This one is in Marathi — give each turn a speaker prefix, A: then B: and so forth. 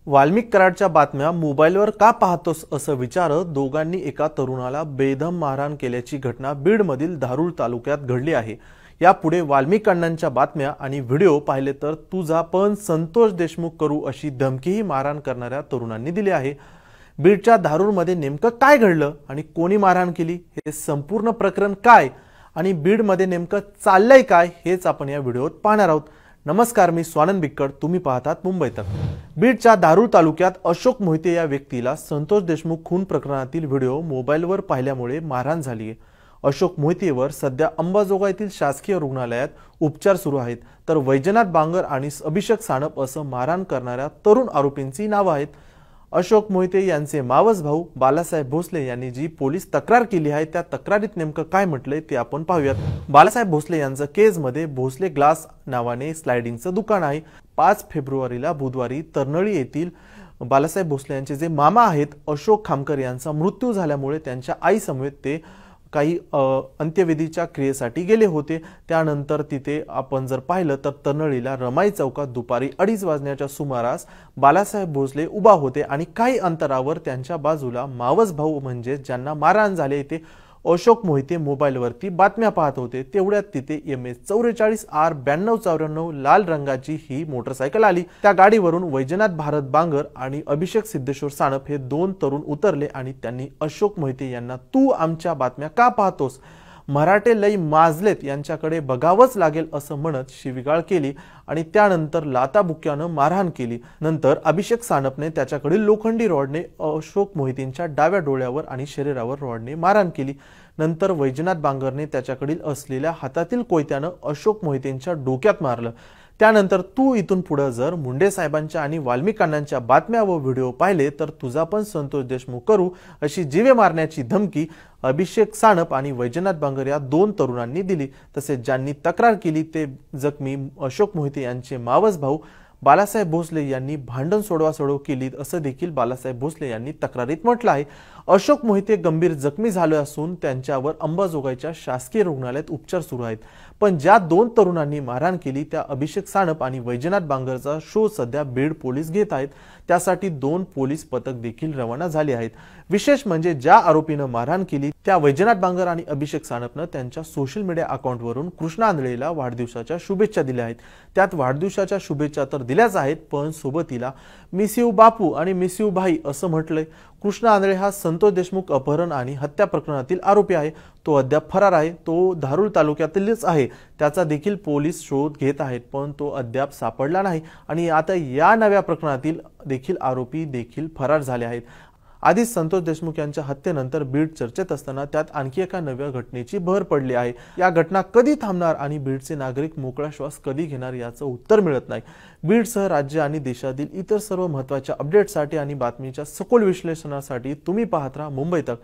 A: वाल्मिक कराडच्या बातम्या मोबाईलवर का पाहतोस असं विचारत दोघांनी एका तरुणाला बेदम मारहाण केल्याची घटना बीडमधील धारूर तालुक्यात घडली आहे। यापुढे वाल्मिक अण्णांच्या बातम्या आणि व्हिडिओ पाहिले तर तुझा पण संतोष देशमुख करू अशी धमकीही मारहाण करणाऱ्या तरुणांनी दिली आहे। बीडच्या धारूरमध्ये नेमकं काय घडलं आणि कोणी मारहाण केली, हे संपूर्ण प्रकरण काय आणि बीडमध्ये नेमकं चाललंय काय हेच आपण या व्हिडिओत पाहणार आहोत। नमस्कार, मी स्वानंद बिक्कड, तुम्ही पाहतात मुंबई तक। बीडच्या धारूर तालुक्यात अशोक मोहिते या व्यक्तीला संतोष देशमुख खून प्रकरणातील व्हिडिओ मोबाईलवर पाहिल्यामुळे मारहाण झाली आहे। अशोक मोहितेवर सध्या अंबाजोगाईतील शासकीय रुग्णालयात उपचार सुरू आहेत, तर वैजनाथ बांगर आणि अभिषेक सानप असं मारहाण करणाऱ्या तरुण आरोपींची नावं आहेत। अशोक मोहिते यांचे मावस भाऊ बालासाहेब भोसले यांनी जी पोलीस तक्रार केली आहे त्या तक्रारीत नेमकं काय म्हटलंय ते आपण पाहूयात। बालासाहेब भोसले यांचं केसमध्ये भोसले ग्लास नावाने स्लायडिंगचं दुकान आहे। 5 फेब्रुवारीला बुधवारी तरनळी येथील बालासाहेब भोसले यांचे जे मामा आहेत अशोक खामकर यांचा मृत्यू झाल्यामुळे त्यांच्या आईसमवेत ते काही अंत्यविधीच्या क्रियेसाठी गेले होते। त्यानंतर तिथे आपण जर पाहिलं तर तरनळीला रमाई चौकात दुपारी 2:30 वाजण्याच्या सुमारास बालासाहेब भोसले उभा होते आणि काही अंतरावर त्यांच्या बाजूला मावस भाऊ म्हणजे ज्यांना मारहाण झाले ते अशोक मोहिते मोबाईलवरती बातम्या पाहत होते। तेवढ्यात तिथे MS44R 9294 लाल रंगाची ही मोटरसायकल आली। त्या गाडीवरून वैजनाथ भारत बांगर आणि अभिषेक सिद्धेश्वर सानप हे 2 तरुण उतरले आणि त्यांनी अशोक मोहिते यांना तू आमच्या बातम्या का पाहतोस, मराठे लई माजलेत, यांच्याकडे बघावंच लागेल असं म्हणत शिवीगाळ केली आणि त्यानंतर लाताबुक्यानं मारहाण केली। नंतर अभिषेक सानपने त्याच्याकडील लोखंडी रॉडने अशोक मोहितेंच्या डाव्या डोळ्यावर आणि शरीरावर रॉडने मारहाण केली। नंतर वैजनाथ बांगरने त्याच्याकडील असलेल्या हातातील कोयत्यानं अशोक मोहितेंच्या डोक्यात मारलं। त्यानंतर तू इथून पुढे जर मुंडे साहेबांच्या आणि वाल्मिक अण्णांच्या बातम्या व व्हिडिओ पाहिले तर तुझा पण संतोष देशमुख करू अशी जीवे मारण्याची धमकी अभिषेक सानप आणि वैजनाथ बांगर या 2 तरुणांनी दिली। तसेच ज्यांनी तक्रार केली ते जखमी अशोक मोहिते यांचे मावस भाऊ बालासाहेब भोसले यांनी भांडण सोडवासोडव केली असं देखील बालासाहेब भोसले यांनी तक्रारीत म्हटलं आहे। अशोक मोहिते गंभीर जखमी झाले असून त्यांच्यावर अंबाजोगाईच्या शासकीय रुग्णालयात उपचार सुरू आहेत। पण ज्या 2 तरुणांनी मारहाण केली त्या अभिषेक सानप आणि वैजनाथ बांगरचा शोध सध्या बीड पोलीस घेत आहेत। त्यासाठी 2 पोलीस पथक देखील रवाना झाले आहेत। विशेष म्हणजे ज्या आरोपीनं मारहाण केली त्या वैजनाथ बांगर आणि अभिषेक सानपनं त्यांच्या सोशल मीडिया अकाउंटवरून कृष्णा आंधळेला वाढदिवसाच्या शुभेच्छा दिल्या आहेत। त्यात वाढदिवसाच्या शुभेच्छा तर दिल्याच आहेत, पण सोबतीला मिस यू बापू आणि मिस यू भाई असं म्हटलंय। कृष्णा आंधळे हा संतोष देशमुख अपहरण आणि हत्या प्रकरणातील आरोपी आहे। तो अद्याप फरार आहे। तो धारूर तालुक्यातीलच आहे। त्याचा देखील पोलीस शोध घेत आहेत, पण तो अद्याप सापडला नाही आणि आता या नव्या प्रकरणातील देखील आरोपी देखील फरार झाले आहेत। आधीच संतोष देशमुख यांच्या हत्येनंतर बीड चर्चेत असताना त्यात आणखी एका नव्या घटनेची भर पडली आहे। या घटना कधी थांबणार आणि बीडचे नागरिक मोकळा श्वास कधी घेणार याचं उत्तर मिळत नाही। बीडसह राज्य आणि देशातील इतर सर्व महत्त्वाच्या अपडेट्ससाठी आणि बातमीच्या सखोल विश्लेषणासाठी तुम्ही पाहत राहा मुंबई तक।